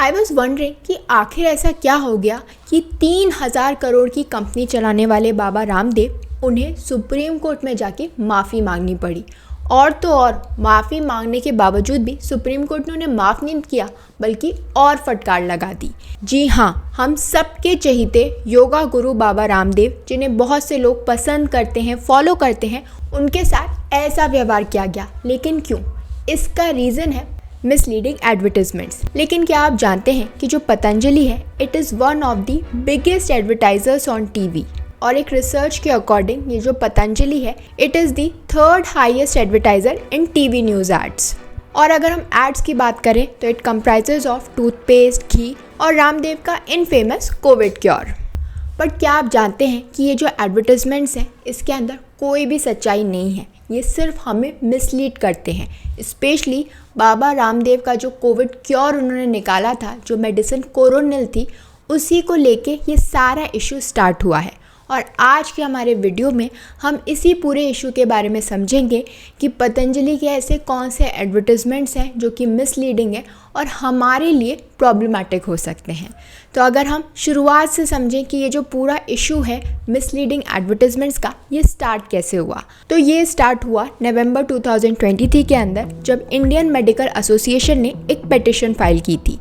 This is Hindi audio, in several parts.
आई वॉज वंडरिंग कि आखिर ऐसा क्या हो गया कि 3,000 करोड़ की कंपनी चलाने वाले बाबा रामदेव उन्हें सुप्रीम कोर्ट में जाके माफ़ी मांगनी पड़ी। और तो और माफ़ी मांगने के बावजूद भी सुप्रीम कोर्ट ने उन्हें माफ़ नहीं किया बल्कि और फटकार लगा दी। जी हाँ, हम सबके चहेते योगा गुरु बाबा रामदेव, जिन्हें बहुत से लोग पसंद करते हैं, फॉलो करते हैं, उनके साथ ऐसा व्यवहार किया गया। लेकिन क्यों? इसका रीज़न है मिसलीडिंग एडवर्टाइजमेंट्स। लेकिन क्या आप जानते हैं कि जो पतंजलि है, it is one of the biggest advertisers on TV. और एक रिसर्च के अकॉर्डिंग ये जो पतंजलि है, it is the 3rd highest advertiser in TV news ads. और अगर हम एड्स की बात करें तो इट कंप्राइजेज ऑफ टूथपेस्ट, घी और रामदेव का इनफेमस कोविड क्योर। बट क्या आप जानते हैं कि ये जो एडवर्टाइजमेंट्स हैं, इसके अंदर कोई भी सच्चाई नहीं है। ये सिर्फ हमें मिसलीड करते हैं। स्पेशली बाबा रामदेव का जो कोविड क्योर उन्होंने निकाला था, जो मेडिसिन कोरोनिल थी, उसी को लेके ये सारा इशू स्टार्ट हुआ है। और आज के हमारे वीडियो में हम इसी पूरे इशू के बारे में समझेंगे कि पतंजलि के ऐसे कौन से एडवर्टाइजमेंट्स हैं जो कि मिसलीडिंग है और हमारे लिए प्रॉब्लमैटिक हो सकते हैं। तो अगर हम शुरुआत से समझें कि ये जो पूरा इशू है मिसलीडिंग एडवर्टाइजमेंट्स का, ये स्टार्ट कैसे हुआ, तो ये स्टार्ट हुआ नवंबर 2023 के अंदर, जब इंडियन मेडिकल एसोसिएशन ने एक पिटीशन फाइल की थी।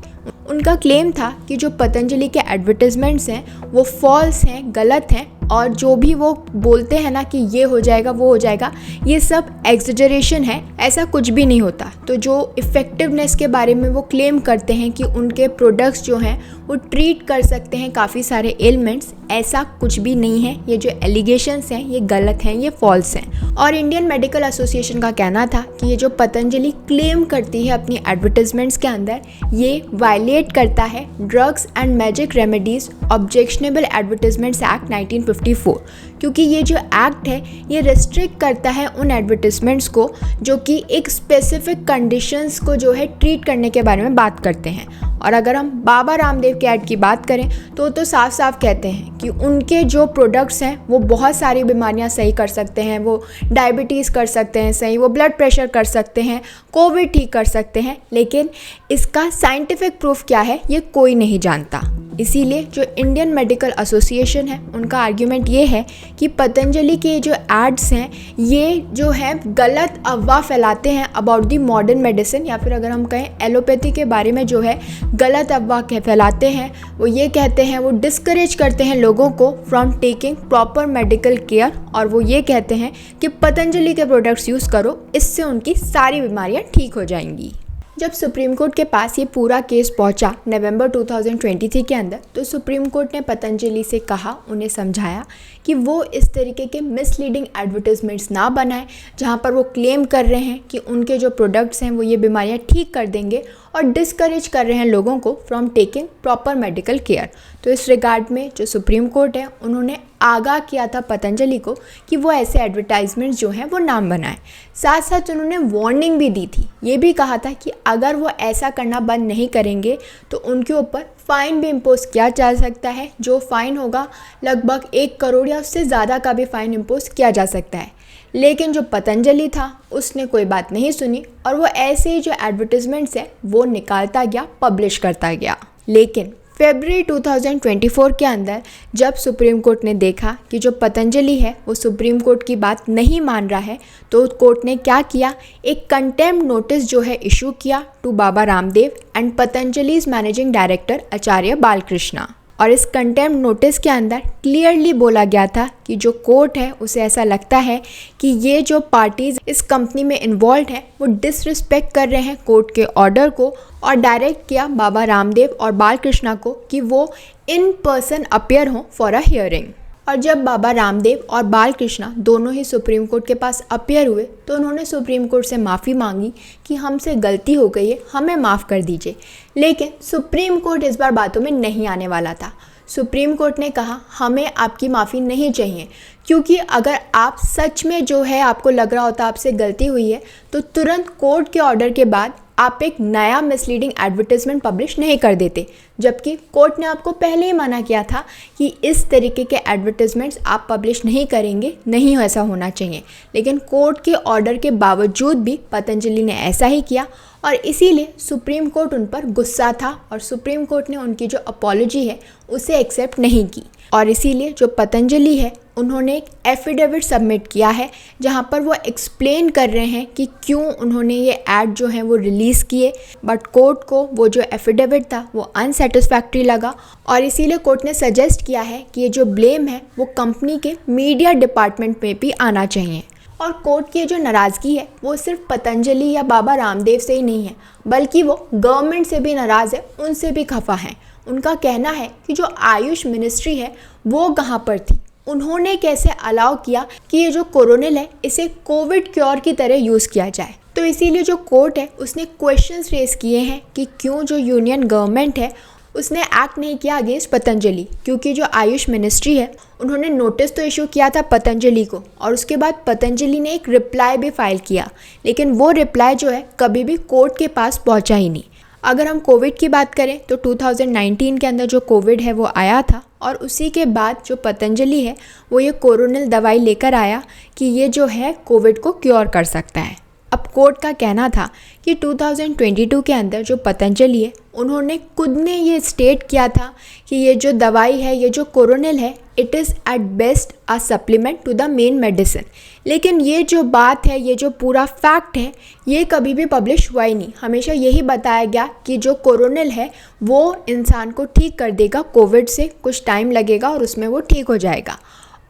उनका क्लेम था कि जो पतंजलि के एडवर्टाइजमेंट्स हैं वो फॉल्स हैं, गलत हैं, और जो भी वो बोलते हैं ना कि ये हो जाएगा, वो हो जाएगा, ये सब एग्जेजरेशन है, ऐसा कुछ भी नहीं होता। तो जो इफ़ेक्टिवनेस के बारे में वो क्लेम करते हैं कि उनके प्रोडक्ट्स जो हैं वो ट्रीट कर सकते हैं काफ़ी सारे एलिमेंट्स, ऐसा कुछ भी नहीं है। ये जो एलिगेशंस हैं ये गलत हैं, ये फॉल्स हैं। और इंडियन मेडिकल एसोसिएशन का कहना था कि ये जो पतंजलि क्लेम करती है अपनी एडवर्टाइजमेंट्स के अंदर, ये वायलेट करता है drugs and magic remedies objectionable advertisements act 1954, क्योंकि ये जो एक्ट है ये रिस्ट्रिक्ट करता है उन एडवर्टाइजमेंट्स को जो कि एक स्पेसिफिक कंडीशंस को जो है ट्रीट करने के बारे में बात करते हैं। और अगर हम बाबा रामदेव के ऐड की बात करें तो साफ साफ कहते हैं कि उनके जो प्रोडक्ट्स हैं वो बहुत सारी बीमारियां सही कर सकते हैं, वो डायबिटीज़ कर सकते हैं सही, वो ब्लड प्रेशर कर सकते हैं, कोविड ठीक कर सकते हैं, लेकिन इसका साइंटिफिक प्रूफ क्या है ये कोई नहीं जानता। इसीलिए जो इंडियन मेडिकल एसोसिएशन है उनका आर्ग्यूमेंट ये है कि पतंजलि के जो एड्स हैं ये जो है गलत अफवाह फैलाते हैं अबाउट दी मॉडर्न मेडिसिन, या फिर अगर हम कहें एलोपैथी के बारे में जो है गलत अफवाह फैलाते हैं। वो ये कहते हैं, वो डिस्करेज करते हैं लोगों को from taking proper medical care, और वो ये कहते हैं कि पतंजलि के प्रोडक्ट्स यूज़ करो, इससे उनकी सारी बीमारियाँ ठीक हो जाएंगी। जब सुप्रीम कोर्ट के पास ये पूरा केस पहुंचा नवंबर 2023 के अंदर, तो सुप्रीम कोर्ट ने पतंजलि से कहा, उन्हें समझाया कि वो इस तरीके के मिसलीडिंग एडवर्टाइजमेंट्स ना बनाएं जहां पर वो क्लेम कर रहे हैं कि उनके जो प्रोडक्ट्स हैं वो ये बीमारियां ठीक कर देंगे, और डिस्करेज कर रहे हैं लोगों को from taking proper medical care. तो इस रिगार्ड में जो सुप्रीम कोर्ट है उन्होंने आगाह किया था पतंजलि को कि वो ऐसे एडवर्टाइजमेंट्स जो हैं वो ना बनाएं। साथ साथ उन्होंने वार्निंग भी दी थी, ये भी कहा था कि अगर वो ऐसा करना बंद नहीं करेंगे तो उनके ऊपर फ़ाइन भी इम्पोज किया जा सकता है, जो फ़ाइन होगा लगभग 1 करोड़ या उससे ज़्यादा का भी फ़ाइन इम्पोज किया जा सकता है। लेकिन जो पतंजलि था उसने कोई बात नहीं सुनी, और वो ऐसे ही जो एडवर्टाइजमेंट्स हैं वो निकालता गया, पब्लिश करता गया। लेकिन फरवरी 2024 के अंदर जब सुप्रीम कोर्ट ने देखा कि जो पतंजलि है वो सुप्रीम कोर्ट की बात नहीं मान रहा है, तो कोर्ट ने क्या किया, एक कंटेम्प्ट नोटिस जो है इशू किया to Baba Ramdev and Patanjali's managing director Acharya Balkrishna. और इस कंटेम्प्ट नोटिस के अंदर क्लियरली बोला गया था कि जो कोर्ट है उसे ऐसा लगता है कि ये जो पार्टीज़ इस कंपनी में इन्वॉल्व हैं वो डिसरिस्पेक्ट कर रहे हैं कोर्ट के ऑर्डर को, और डायरेक्ट किया बाबा रामदेव और बालकृष्णा को कि वो इन पर्सन अपीयर हों फॉर अ हियरिंग। और जब बाबा रामदेव और बालकृष्णा दोनों ही सुप्रीम कोर्ट के पास अपीयर हुए तो उन्होंने सुप्रीम कोर्ट से माफ़ी मांगी कि हमसे गलती हो गई है, हमें माफ़ कर दीजिए। लेकिन सुप्रीम कोर्ट इस बार बातों में नहीं आने वाला था। सुप्रीम कोर्ट ने कहा हमें आपकी माफ़ी नहीं चाहिए, क्योंकि अगर आप सच में जो है आपको लग रहा होता आपसे गलती हुई है तो तुरंत कोर्ट के ऑर्डर के बाद आप एक नया मिसलीडिंग एडवर्टाइजमेंट पब्लिश नहीं कर देते, जबकि कोर्ट ने आपको पहले ही मना किया था कि इस तरीके के एडवर्टाइजमेंट्स आप पब्लिश नहीं करेंगे, नहीं ऐसा होना चाहिए। लेकिन कोर्ट के ऑर्डर के बावजूद भी पतंजलि ने ऐसा ही किया और इसीलिए सुप्रीम कोर्ट उन पर गुस्सा था और सुप्रीम कोर्ट ने उनकी जो अपॉलॉजी है उसे एक्सेप्ट नहीं की। और इसीलिए जो पतंजलि है उन्होंने एक एफिडेविट सबमिट किया है जहां पर वो एक्सप्लेन कर रहे हैं कि क्यों उन्होंने ये ऐड जो है वो रिलीज़ किए, बट कोर्ट को वो जो एफिडेविट था वो अनसेटिस्फैक्ट्री लगा और इसीलिए कोर्ट ने सजेस्ट किया है कि ये जो ब्लेम है वो कंपनी के मीडिया डिपार्टमेंट में भी आना चाहिए। और कोर्ट की जो नाराज़गी है वो सिर्फ पतंजलि या बाबा रामदेव से ही नहीं है, बल्कि वो गवर्नमेंट से भी नाराज़ है, उनसे भी खफा है। उनका कहना है कि जो आयुष मिनिस्ट्री है वो कहाँ पर थी, उन्होंने कैसे अलाउ किया कि ये जो कोरोनिल है इसे कोविड क्योर की तरह यूज़ किया जाए। तो इसीलिए जो कोर्ट है उसने क्वेश्चंस रेज किए हैं कि क्यों जो यूनियन गवर्नमेंट है उसने एक्ट नहीं किया अगेंस्ट पतंजलि, क्योंकि जो आयुष मिनिस्ट्री है उन्होंने नोटिस तो इशू किया था पतंजलि को और उसके बाद पतंजलि ने एक रिप्लाई भी फाइल किया, लेकिन वो रिप्लाई जो है कभी भी कोर्ट के पास पहुंचा ही नहीं। अगर हम कोविड की बात करें तो 2019 के अंदर जो कोविड है वो आया था और उसी के बाद जो पतंजलि है वो ये कोरोनिल दवाई लेकर आया कि ये जो है कोविड को क्योर कर सकता है। अब कोर्ट का कहना था कि 2022 के अंदर जो पतंजलि है उन्होंने खुद ने ये स्टेट किया था कि ये जो दवाई है, ये जो कोरोनिल है, it is at best a supplement to the main medicine. लेकिन ये जो बात है, ये जो पूरा फैक्ट है, ये कभी भी पब्लिश हुआ ही नहीं। हमेशा यही बताया गया कि जो कोरोनिल है वो इंसान को ठीक कर देगा, कोविड से कुछ टाइम लगेगा और उसमें वो ठीक हो जाएगा।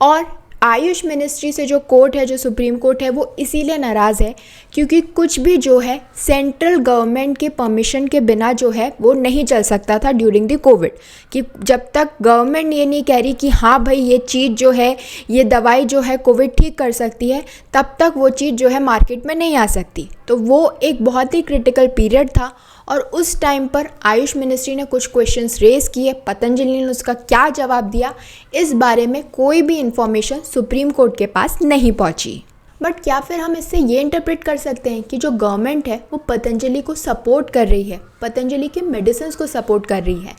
और आयुष मिनिस्ट्री से जो कोर्ट है, जो सुप्रीम कोर्ट है, वो इसीलिए नाराज़ है क्योंकि कुछ भी जो है सेंट्रल गवर्नमेंट के परमिशन के बिना जो है वो नहीं चल सकता था ड्यूरिंग द कोविड। कि जब तक गवर्नमेंट ये नहीं कह रही कि हाँ भाई ये चीज़ जो है, ये दवाई जो है कोविड ठीक कर सकती है, तब तक वो चीज़ जो है मार्केट में नहीं आ सकती। तो वो एक बहुत ही क्रिटिकल पीरियड था और उस टाइम पर आयुष मिनिस्ट्री ने कुछ क्वेश्चंस रेज किए, पतंजलि ने उसका क्या जवाब दिया, इस बारे में कोई भी इंफॉर्मेशन सुप्रीम कोर्ट के पास नहीं पहुंची। बट क्या फिर हम इससे ये इंटरप्रेट कर सकते हैं कि जो गवर्नमेंट है वो पतंजलि को सपोर्ट कर रही है, पतंजलि के मेडिसिन को सपोर्ट कर रही है?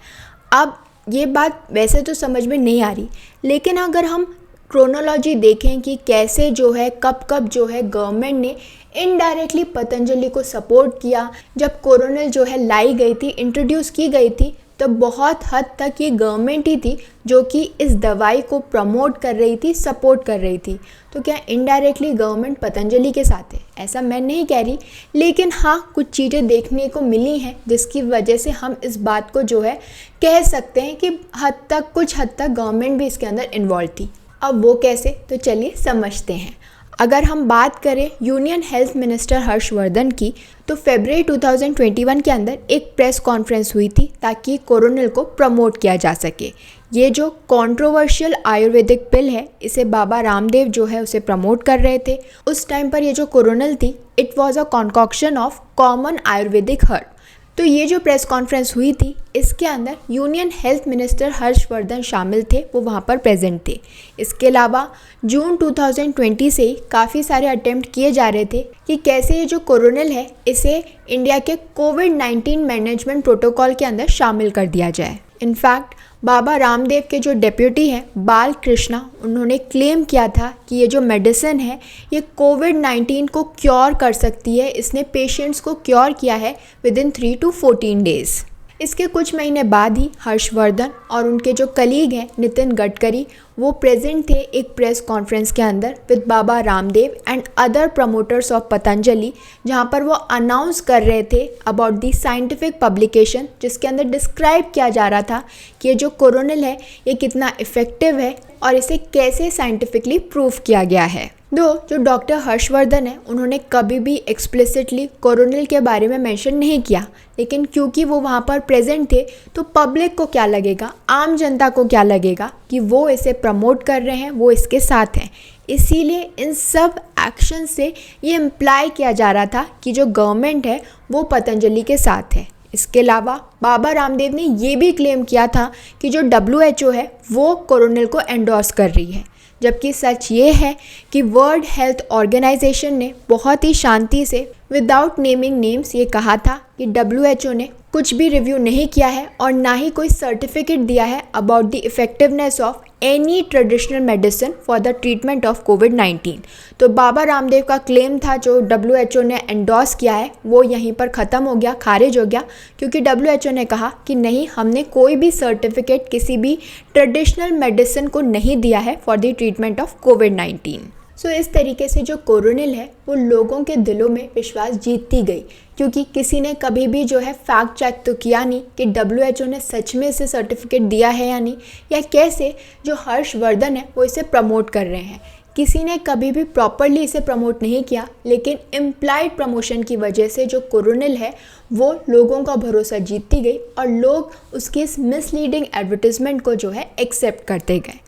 अब ये बात वैसे तो समझ में नहीं आ रही, लेकिन अगर हम क्रोनोलॉजी देखें कि कैसे जो है कब कब जो है गवर्नमेंट ने इनडायरेक्टली पतंजलि को सपोर्ट किया, जब कोरोनिल जो है लाई गई थी, इंट्रोड्यूस की गई थी, तो बहुत हद तक ये गवर्नमेंट ही थी जो कि इस दवाई को प्रमोट कर रही थी, सपोर्ट कर रही थी। तो क्या इनडायरेक्टली गवर्नमेंट पतंजलि के साथ है? ऐसा मैं नहीं कह रही, लेकिन हाँ कुछ चीज़ें देखने को मिली हैं जिसकी वजह से हम इस बात को जो है कह सकते हैं कि कुछ हद तक गवर्नमेंट भी इसके अंदर इन्वॉल्व थी। अब वो कैसे, तो चलिए समझते हैं। अगर हम बात करें यूनियन हेल्थ मिनिस्टर हर्षवर्धन की, तो फरवरी 2021 के अंदर एक प्रेस कॉन्फ्रेंस हुई थी ताकि कोरोनिल को प्रमोट किया जा सके। ये जो कंट्रोवर्शियल आयुर्वेदिक पिल है, इसे बाबा रामदेव जो है उसे प्रमोट कर रहे थे। उस टाइम पर ये जो कोरोनिल थी, it was a concoction of common Ayurvedic herb. तो ये जो प्रेस कॉन्फ्रेंस हुई थी, इसके अंदर यूनियन हेल्थ मिनिस्टर हर्षवर्धन शामिल थे, वो वहाँ पर प्रेजेंट थे। इसके अलावा जून 2020 से काफ़ी सारे अटेम्प्ट किए जा रहे थे कि कैसे ये जो कोरोनिल है इसे इंडिया के कोविड-19 मैनेजमेंट प्रोटोकॉल के अंदर शामिल कर दिया जाए। इनफैक्ट बाबा रामदेव के जो डेप्यूटी हैं बाल कृष्णा, उन्होंने क्लेम किया था कि ये जो मेडिसिन है ये कोविड-19 को क्योर कर सकती है। इसने पेशेंट्स को क्योर किया है विद इन 3 to 14 डेज़। इसके कुछ महीने बाद ही हर्षवर्धन और उनके जो कलीग हैं नितिन गडकरी, वो प्रेजेंट थे एक प्रेस कॉन्फ्रेंस के अंदर with Baba Ramdev and other promoters of Patanjali, जहां पर वो अनाउंस कर रहे थे अबाउट दी साइंटिफिक पब्लिकेशन, जिसके अंदर डिस्क्राइब किया जा रहा था कि ये जो कोरोनिल है ये कितना इफ़ेक्टिव है और इसे कैसे साइंटिफिकली प्रूव किया गया है। जो डॉक्टर हर्षवर्धन है उन्होंने कभी भी एक्सप्लिसिटली कोरोनिल के बारे में मेंशन नहीं किया, लेकिन क्योंकि वो वहाँ पर प्रेजेंट थे तो पब्लिक को क्या लगेगा, आम जनता को क्या लगेगा कि वो इसे प्रमोट कर रहे हैं, वो इसके साथ हैं। इसीलिए इन सब एक्शन से ये इम्प्लाई किया जा रहा था कि जो गवर्नमेंट है वो पतंजलि के साथ है। इसके अलावा बाबा रामदेव ने ये भी क्लेम किया था कि जो WHO है वो कोरोनिल को एंडोर्स कर रही है। जबकि सच ये है कि वर्ल्ड हेल्थ ऑर्गेनाइजेशन ने बहुत ही शांति से विदाउट नेमिंग नेम्स ये कहा था कि WHO ने कुछ भी रिव्यू नहीं किया है और ना ही कोई सर्टिफिकेट दिया है about the effectiveness of any traditional medicine for the treatment of कोविड-19। तो बाबा रामदेव का क्लेम था जो WHO ने एंडोर्स किया है वो यहीं पर ख़त्म हो गया, खारिज हो गया, क्योंकि WHO ने कहा कि नहीं, हमने कोई भी सर्टिफिकेट किसी भी ट्रेडिशनल मेडिसिन को नहीं दिया है फॉर द ट्रीटमेंट ऑफ कोविड-19। इस तरीके से जो कोरोनिल है वो लोगों के दिलों में विश्वास जीतती गई, क्योंकि किसी ने कभी भी जो है फैक्ट चेक तो किया नहीं कि WHO ने सच में इसे सर्टिफिकेट दिया है या नहीं, या कैसे जो हर्षवर्धन है वो इसे प्रमोट कर रहे हैं। किसी ने कभी भी प्रॉपरली इसे प्रमोट नहीं किया, लेकिन इम्प्लाइड प्रमोशन की वजह से जो कोरोनिल है वो लोगों का भरोसा जीतती गई और लोग उसके इस मिसलीडिंग एडवर्टीजमेंट को जो है एक्सेप्ट करते गए।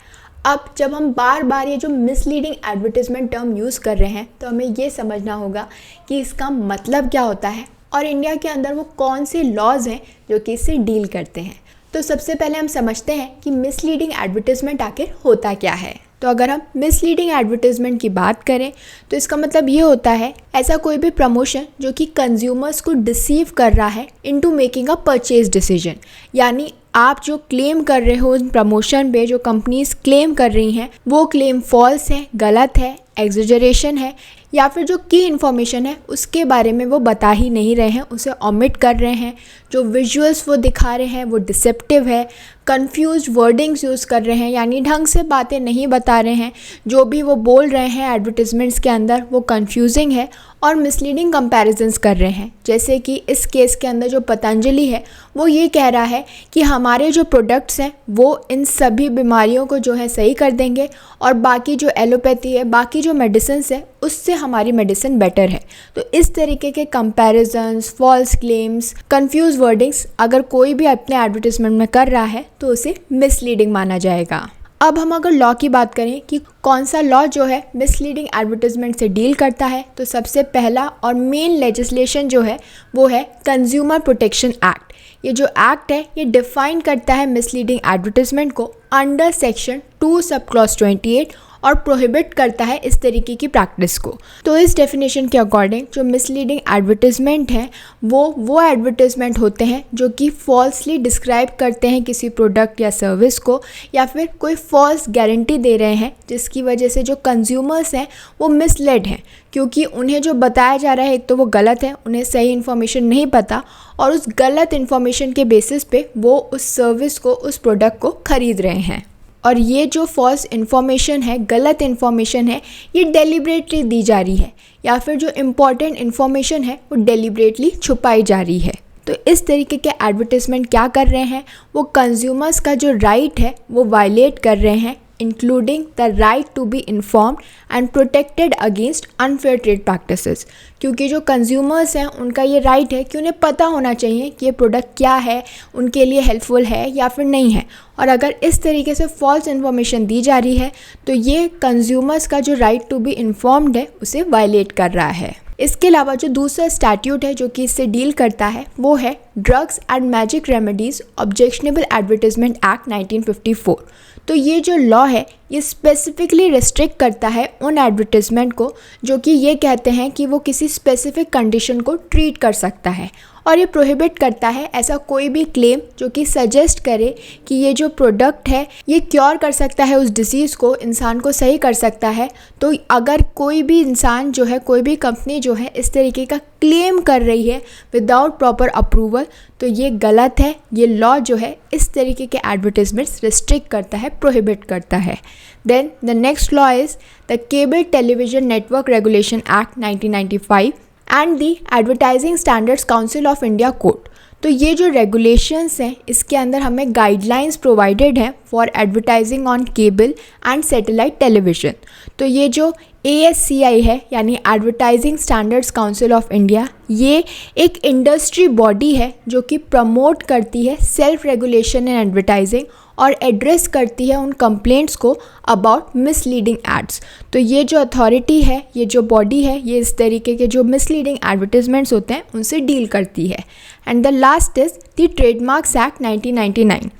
अब जब हम बार बार ये जो मिसलीडिंग एडवर्टीजमेंट टर्म यूज़ कर रहे हैं तो हमें ये समझना होगा कि इसका मतलब क्या होता है और इंडिया के अंदर वो कौन से लॉज हैं जो कि इससे डील करते हैं। तो सबसे पहले हम समझते हैं कि मिसलीडिंग एडवर्टीजमेंट आखिर होता क्या है। तो अगर हम मिसलीडिंग एडवर्टीजमेंट की बात करें तो इसका मतलब ये होता है ऐसा कोई भी प्रमोशन जो कि कंज्यूमर्स को डिसीव कर रहा है into making a purchase decision. यानी आप जो क्लेम कर रहे हो उन प्रमोशन पे, जो कंपनीज क्लेम कर रही हैं वो क्लेम फॉल्स है, गलत है, एग्जेजरेशन है, या फिर जो की इन्फॉर्मेशन है उसके बारे में वो बता ही नहीं रहे हैं, उसे ओमिट कर रहे हैं। जो विजुअल्स वो दिखा रहे हैं वो डिसेप्टिव है, कंफ्यूज वर्डिंग्स यूज़ कर रहे हैं, यानी ढंग से बातें नहीं बता रहे हैं, जो भी वो बोल रहे हैं एडवर्टिजमेंट्स के अंदर वो कंफ्यूजिंग है और मिसलीडिंग कंपैरिजंस कर रहे हैं। जैसे कि इस केस के अंदर जो पतंजलि है वो ये कह रहा है कि हमारे जो प्रोडक्ट्स हैं वो इन सभी बीमारियों को जो है सही कर देंगे और बाकी जो एलोपैथी है, बाकी जो मेडिसिन है उससे हमारी मेडिसिन बेटर है। तो इस तरीके के comparisons, false claims, confuse wordings अगर कोई भी अपने एडवर्टिजमेंट में कर रहा है तो उसे मिसलीडिंग माना जाएगा। अब हम अगर लॉ की बात करें कि कौन सा लॉ जो है मिसलीडिंग एडवर्टिजमेंट से डील करता है, तो सबसे पहला और मेन लेजिस्लेशन जो है वो है कंज्यूमर प्रोटेक्शन एक्ट। ये जो एक्ट है ये डिफाइन करता है मिसलीडिंग एडवर्टिजमेंट को अंडर सेक्शन 2 सब क्लॉज 28 और प्रोहिबिट करता है इस तरीके की प्रैक्टिस को। तो इस डेफिनेशन के अकॉर्डिंग जो मिसलीडिंग एडवर्टिजमेंट है वो एडवर्टिजमेंट होते हैं जो कि फॉल्सली डिस्क्राइब करते हैं किसी प्रोडक्ट या सर्विस को, या फिर कोई फॉल्स गारंटी दे रहे हैं जिसकी वजह से जो कंज्यूमर्स हैं वो मिसलेड हैं, क्योंकि उन्हें जो बताया जा रहा है एक तो वो गलत है, उन्हें सही इन्फॉर्मेशन नहीं पता और उस गलत इन्फॉर्मेशन के बेसिस पे वो उस सर्विस को, उस प्रोडक्ट को खरीद रहे हैं। और ये जो फॉल्स इन्फॉर्मेशन है, गलत इन्फॉर्मेशन है, ये डेलिब्रेटली दी जा रही है या फिर जो इम्पॉर्टेंट इन्फॉर्मेशन है वो डेलिब्रेटली छुपाई जा रही है। तो इस तरीके के एडवर्टिजमेंट क्या कर रहे हैं, वो कंज्यूमर्स का जो राइट है वो वायलेट कर रहे हैं, including the right to be informed and protected against unfair trade practices. क्योंकि जो कंज्यूमर्स हैं उनका ये राइट है कि उन्हें पता होना चाहिए कि ये प्रोडक्ट क्या है, उनके लिए हेल्पफुल है या फिर नहीं है। और अगर इस तरीके से फॉल्स इन्फॉर्मेशन दी जा रही है तो ये कंज्यूमर्स का जो राइट टू बी इन्फॉर्म्ड है उसे वायलेट कर रहा है। इसके अलावा जो दूसरा स्टैट्यूट है जो कि इससे डील करता है वो है drugs and magic remedies objectionable advertisement act 1954। तो ये जो लॉ है ये स्पेसिफिकली रिस्ट्रिक्ट करता है उन एडवर्टिजमेंट को जो कि ये कहते हैं कि वो किसी स्पेसिफिक कंडीशन को ट्रीट कर सकता है, और ये प्रोहिबिट करता है ऐसा कोई भी क्लेम जो कि सजेस्ट करे कि ये जो प्रोडक्ट है ये क्योर कर सकता है उस डिसीज़ को, इंसान को सही कर सकता है। तो अगर कोई भी इंसान जो है, कोई भी कंपनी जो है इस तरीके का क्लेम कर रही है विदाउट प्रॉपर अप्रूवल तो ये गलत है। ये लॉ जो है इस तरीके के एडवर्टिजमेंट्स रिस्ट्रिक्ट करता है, प्रोहिबिट करता है। Then the next law is the cable television network regulation act 1995 and the advertising standards council of India code. तो ये जो रेगुलेशंस हैं इसके अंदर हमें गाइडलाइंस प्रोवाइडेड हैं for advertising on cable and satellite television. तो ये जो ASCI है यानी advertising standards council of India, ये एक इंडस्ट्री बॉडी है जो कि प्रमोट करती है सेल्फ रेगुलेशन इन एडवर्टाइजिंग और एड्रेस करती है उन कंप्लेंट्स को अबाउट मिसलीडिंग एड्स। तो ये जो अथॉरिटी है, ये जो बॉडी है, ये इस तरीके के जो मिसलीडिंग एडवर्टिजमेंट्स होते हैं उनसे डील करती है। And the last is the trademarks act 1999।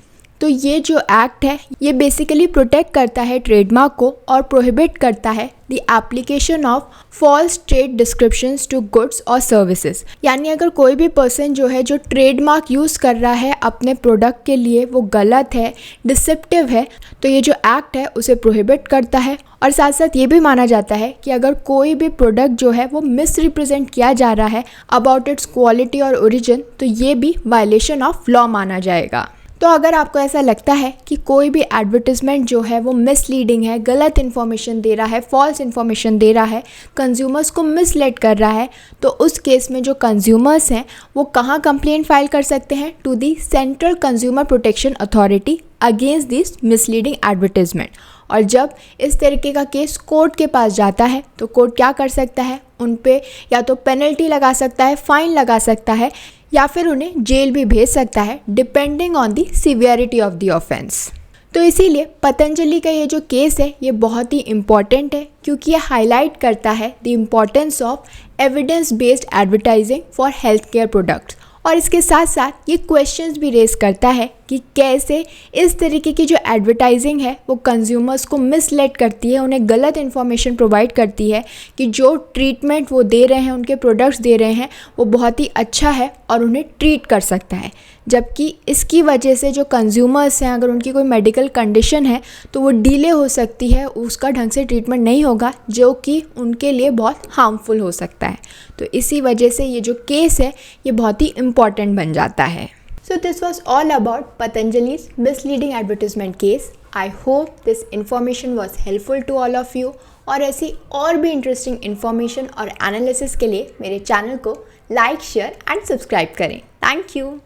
तो ये जो एक्ट है ये बेसिकली प्रोटेक्ट करता है ट्रेडमार्क को और प्रोहिबिट करता है the application of false trade descriptions to goods और सर्विसेज। यानी अगर कोई भी पर्सन जो है जो ट्रेडमार्क यूज़ कर रहा है अपने प्रोडक्ट के लिए वो गलत है, डिसेप्टिव है, तो ये जो एक्ट है उसे प्रोहिबिट करता है। और साथ साथ ये भी माना जाता है कि अगर कोई भी प्रोडक्ट जो है वो मिसरिप्रेजेंट किया जा रहा है अबाउट इट्स क्वालिटी और ओरिजिन, तो ये भी वायलेशन ऑफ लॉ माना जाएगा। तो अगर आपको ऐसा लगता है कि कोई भी एडवर्टिजमेंट जो है वो मिसलीडिंग है, गलत इन्फॉर्मेशन दे रहा है, फॉल्स इन्फॉर्मेशन दे रहा है, कंज्यूमर्स को मिसलेड कर रहा है, तो उस केस में जो कंज्यूमर्स हैं वो कहाँ कंप्लेंट फाइल कर सकते हैं? To the central consumer protection authority against this misleading advertisement. और जब इस तरीके का केस कोर्ट के पास जाता है तो कोर्ट क्या कर सकता है? उन पे या तो पेनल्टी लगा सकता है, फाइन लगा सकता है, या फिर उन्हें जेल भी भेज सकता है depending on the severity of the offence. तो इसीलिए पतंजलि का ये जो केस है ये बहुत ही इम्पॉर्टेंट है क्योंकि ये हाईलाइट करता है the importance of evidence based advertising for health care products. और इसके साथ साथ ये क्वेश्चंस भी रेज करता है कि कैसे इस तरीके की जो एडवर्टाइजिंग है वो कंज्यूमर्स को मिसलेड करती है, उन्हें गलत इन्फॉर्मेशन प्रोवाइड करती है कि जो ट्रीटमेंट वो दे रहे हैं, उनके प्रोडक्ट्स दे रहे हैं वो बहुत ही अच्छा है और उन्हें ट्रीट कर सकता है। जबकि इसकी वजह से जो कंज्यूमर्स हैं अगर उनकी कोई मेडिकल कंडीशन है तो वो डिले हो सकती है, उसका ढंग से ट्रीटमेंट नहीं होगा जो कि उनके लिए बहुत हार्मफुल हो सकता है। तो इसी वजह से ये जो केस है ये बहुत ही इम्पॉर्टेंट बन जाता है। So this was all about Patanjali's misleading advertisement case. I hope this information was helpful to all of you. और ऐसी और भी इंटरेस्टिंग इन्फॉर्मेशन और एनालिसिस के लिए मेरे चैनल को लाइक, शेयर एंड सब्सक्राइब करें। Thank you.